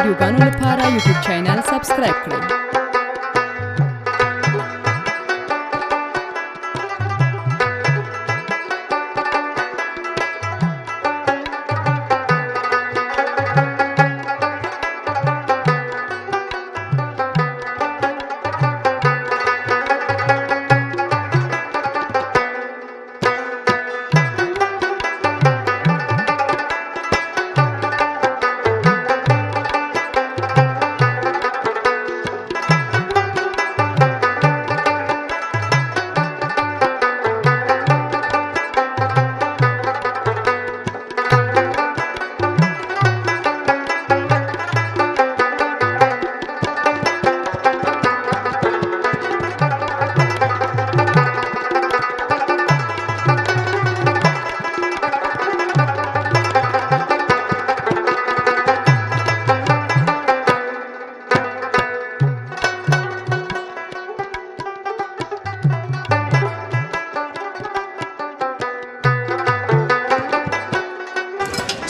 ویډیوګانو لپاره یوټیوب چینل سبسکرایب کړئ.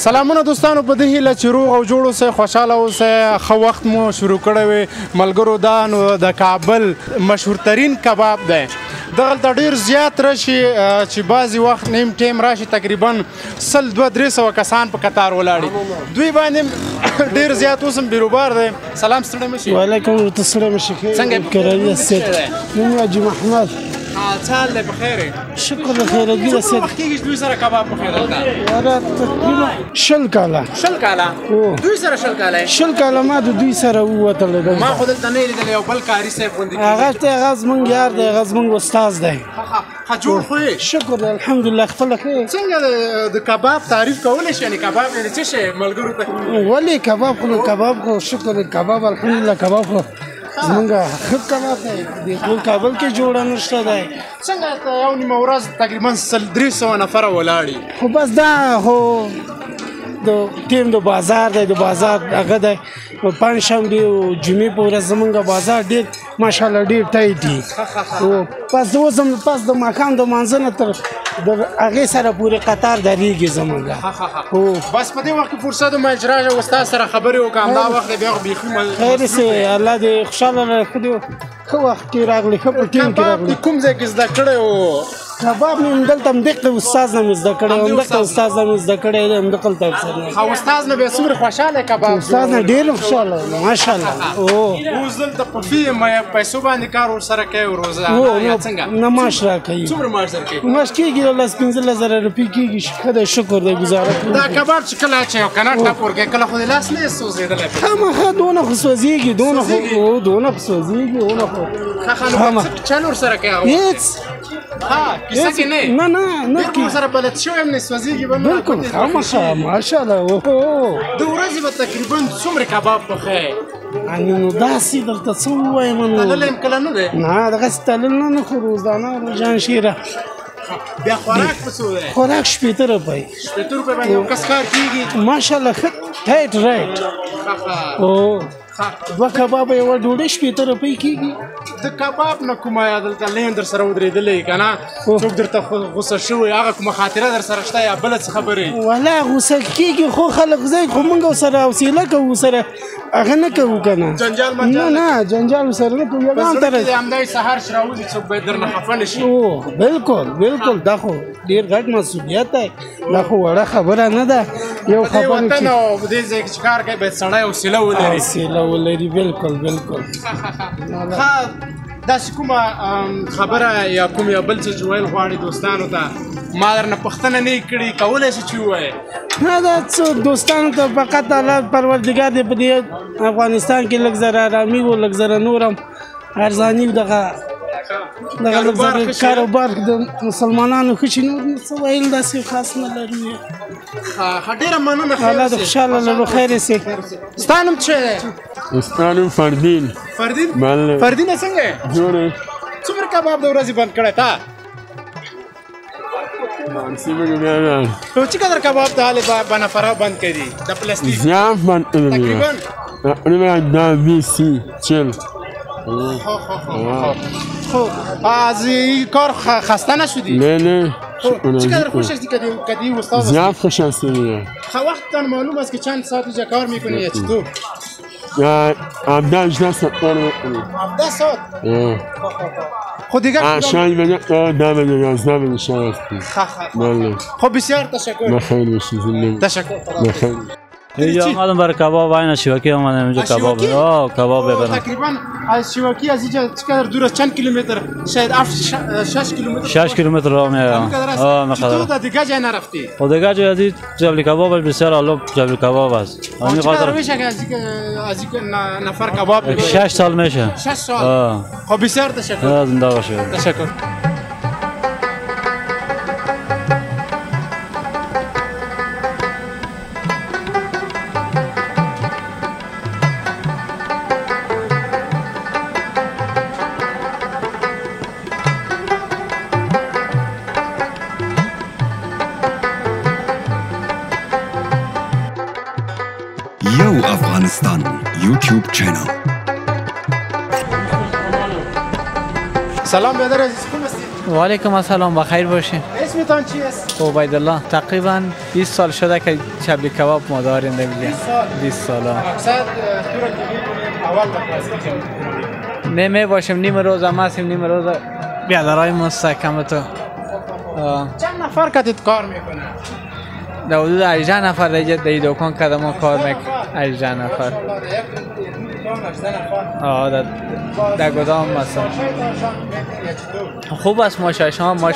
سلامونه دوستانو، په دې هیله چې روغ او جوړ اوسئ، خوشحاله اوسئ. ښه وخت مو شروع کړی وي ملګرو. دا نو د کابل مشهورترین کباب دی. دغلته ډېر زیات راشي چې بعضې وخت نیم ټیم راشي، تقریبا 100-200-300 کسان په قطار ولاړي. دوی باندې ډېر زیات اوس هم بیروبار دی. سلام، ستړی مه شي. وعلیکم ستړی مه شي. څنګه کرایه سید نوم حاجي محمد. څه حال دی؟ بخیر یې؟ شکر د خیرګي د سید. وخت کېږي چې دوی سره کباب پخوي دلته؟ تقریبا 20 کاله. 20 کاله؟ دوی سره 20 کاله؟ 20 کاله ما د دوی سره ووتلی دی. ما خو دلته نه یې لیدلی. یو بل کاري صاحب غوندې هغه ته هغه زموږ یار دی، هغه زموږ استاد دی. ښه جوړ خو یې؟ شکر دی الحمدلله. خپله ښه یې؟ څنګه د کباب تعریف کولی شي؟ یعنې کباب یعنې څه شی ملګرو ته؟ ولې کباب خو کباب خو شکر دی. کباب الحمدلله کباب خو زمونږ ښه کباب دی. د ټول کابل کې جوړه نشته دی. څنګه یو نیمه ورځ تقریبا 300 نفره ولاړي؟ خو بس دا خو د ټیم د بازار دی، د بازار هغه دی. پنجشنبې او جمعې په ورځ زمونږ بازار ډېر ماشاءالله ډېر ټایټ دي. پس اوس هم پس د ماښام د لمانځه نه تر د هغې سره پورې قطار درېږي زمونږ. بس په دې وخت کې فرصت وم چې راشه استاد سره خبرې وکړم. همدا وخت دی بیا خو بیخي خیر سي الله دې خوشحاله ښه دې ښه وخت کې راغلی، ښه په ټیم کې راغلی. کوم ځای کې زده کړی و؟ کباب مې همدلته همدغه استاد نه مې زده کړی، همدغه استاد نه مې زده کړی دی، همدغه افسر نه. او استاد نه بیا څومره خوشحاله کباب؟ استاد نه ډېر خوشحاله ماشاءالله. اوس دلته په فی پیسو باندې کار ورسره کوې روزه؟ څنګه نه معاش راکوي. څومره معاش درکوي؟ معاش کېږي 10-15,000 روپۍ کېږي. ښه دی شکر دی ګزاره کوي. دا کباب چې کله اچوي او کنه ټپ ورکوي کله خو دې لاس نه یې سوځېدلی؟ خامخا دونه خو سوځېږي، دونه خو سوځېږي، دونه خو چل ورسره کوي؟ هېڅ کیسه کې نه کې سره بلد شوی یم نه سوځېږي به نه؟ بلکل خامخا ماشاءالله. د ورځې به تقریبا څومره کباب پخوې؟ نو داسې درته څه ووایم نو تللی یم کله نه دی؟ نه دغسې تلل نه خو روزانه روزان شیره. بیا خوراک په څو دی؟ خوراک 80 روپۍ. 80 روپۍ باندې یو کس کار کېږي؟ ماشاءالله ښه ټایټ رایټ. دوه کباب یوه ډوډۍ 80 روپۍ کېږي. د کباب نه کومه دلته لین در سره ودرېدلی که نه؟ څوک درته غوسه شوی هغه کومه خاطره در سره شته یا بله څه خبرې؟ والله غوسه کېږي خو خلک ځای خو موږ ورسره حوصله کوو، سره هغه نه کوو که نه. جنجال نه جنجال ورسره نه کوو. بس همدای سهار چې راوځي څوک باید درنه خفه نه شي. بالکل دا خو ډېر غټ مسؤلیت دی. دا خو وړه خبره نه ده. یو خبره چې په دې وطن او په دې ځای کې چې کار کوي باید سړی حوصله ولري. ولري بالکل. داسې کومه خبره یا کوم یا بل څه چې ویل غواړي دوستانو ته ما درنه پوښتنه نه کړې، کولی شي چې ووایې؟ نه دا څه دوستانو ته فقط الله پروردګار دې په دې افغانستان کې لږ زره ارامي و، لږ زره نور هم ارزاني دغه لږ زره کاروبار د مسلمانانو ښه شي. نور څه ویل داسې خاص نه لري. ډېره مننه. الله دې خوشحاله لرو. خیر سي. ستا نوم څه دی؟ ستا نوم فردین. بله. فردینه څنګه یې؟ جوړ یې. څومره کباب د ورځې بند کړی تا؟ چې قدر کباب ته حالې به نفره بند کړي د پلاستیک؟ زیات بند کړي تقریبا 40. خب از این کار خسته نشدی؟ نه چقدر خوش هستی که دی استاد؟ زیاد خوش هستی. وقتتان معلوم است که چند ساعت اینجا کار میکنی یا چطور؟ 17 ساعت میکنیم. 17 ساعت. خب دیگه شاید بگه 10 بگه 11 بگه شاید هستیم. بله. خب بسیار تشکر. بخیر باشید زندگی. تشکر. بخیر. اینجا آمدم برای کباب این شیواکی آمدم اینجا کباب. کباب ببرم. تقریبا از شیواکی از اینجا چقدر دور است؟ چند کیلومتر؟ شاید 6 کیلومتر. 6 کیلومتر راه میرم. چطور تا دیگه جای نرفتی؟ خود دیگه جای از جبل کباب بسیار عالی جبل کباب است. همین قدر میشه که از این نفر کباب 6 سال میشه. 6 سال. خب بسیار تشکر. زنده باشید. تشکر. Yo Afghanistan YouTube channel. سلام برادر عزیز، خوب هستید؟ و علیکم السلام، بخیر باشین. اسمتان چی است؟ عبیدالله. تقریبا 20 سال شده که شبلی کباب ما داریم دیگه. 20 سال. مقصد دور اول بپرسید. نمی باشیم نیم روز هم هستیم، نیم روز بیادرهای مستحکم تو. چند نفر کتید کار میکنه؟ در حدود 18 نفر در دکان کدام ما کار میکنیم. 18 نفر. در گدام مثلا. خوب است ماشایشان ماش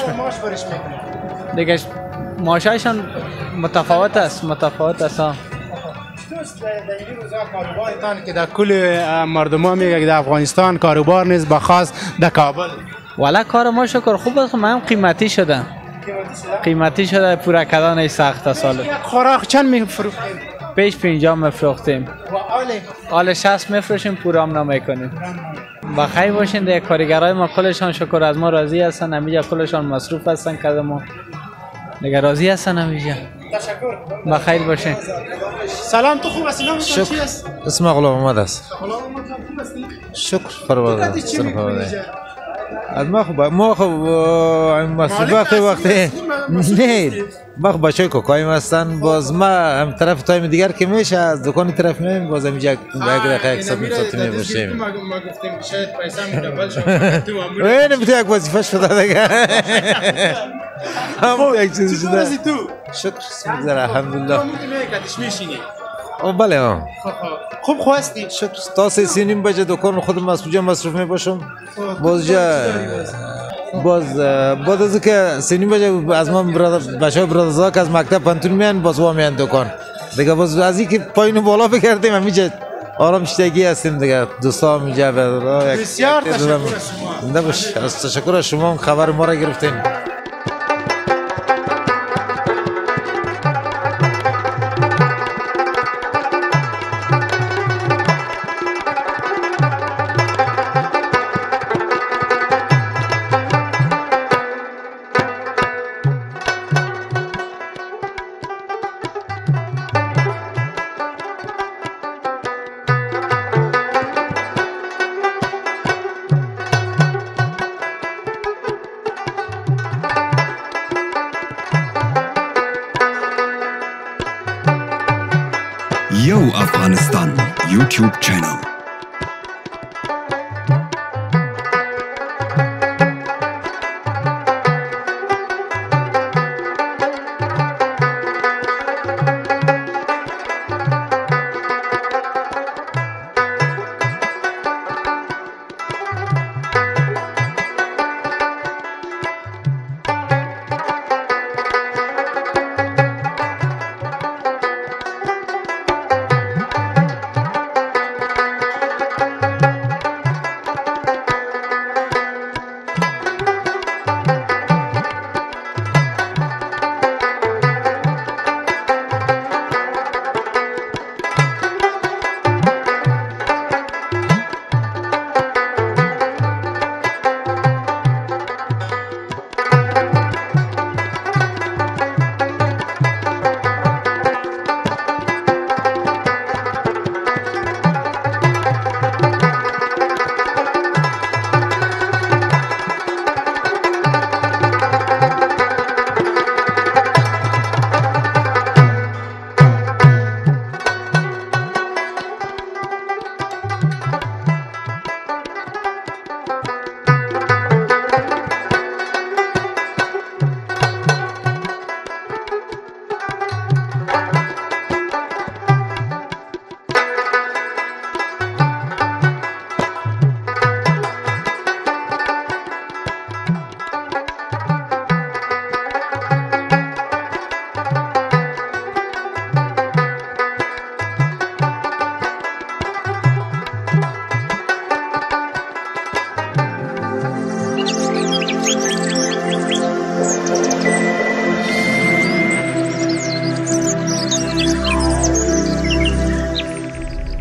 دیگه ماشایشان متفاوت است ها. دوست در این روزا کاروبارتان که در کل مردم ها میگه که در افغانستان کاروبار نیست بخاص در کابل. والا کار ما شکر خوب است، من قیمتی شده پورا کدان سخت سال. خوراک چند میفروختیم؟ پیش 50 میفروختیم و آل 60 میفروشیم، پورا هم نمیکنیم. بخیر باشین. دیگه کارگرای ما کلشان شکر از ما راضی هستن، همیجا کلشان مصروف هستن که ما دیگه راضی هستن همیجا. تشکر. بخیر باشین. سلام، تو خوب هستی؟ نامت چی است؟ اسم غلام محمد است. غلام محمد خوب هستی؟ شکر پروردگار. چی می‌کنی اینجا؟ از ما خب مسئولیت وقتی نه ما خب بچه کوکایم هستن، باز ما هم طرف تایم دیگر که میشه از دکان طرف میایم، باز هم یک دقیقه حساب می‌ساتیم میباشیم. ما گفتیم شاید پیسه می‌دبل شد تو معمولی. این یک وظیفه شده دیگه. هم یک چیزی چطور شده. هستی تو؟ شکر بسم الحمدلله. تو می‌تونی کاتش میشینی. او بله خوب هستی؟ شکر تا 3:30 بجه دکان خودم از کجا مصروف میباشم. باز از که 3:30 بجه از ما بچه‌ها برادرزا که از مکتب پنتون میان باز وا میان دکان دیگه. باز از اینکه پایین بالا بکردیم همیشه آرام شتگی هستیم دیگه. دوستا میجا بسیار تشکر از شما. نباش، از تشکر از شما خبر ما را گرفتین. Yo Afghanistan YouTube channel.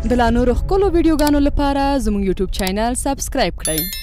د لا نورو ښکلو ویډیوګانو لپاره زموږ یوټیوب چینل سبسکرایب کړئ.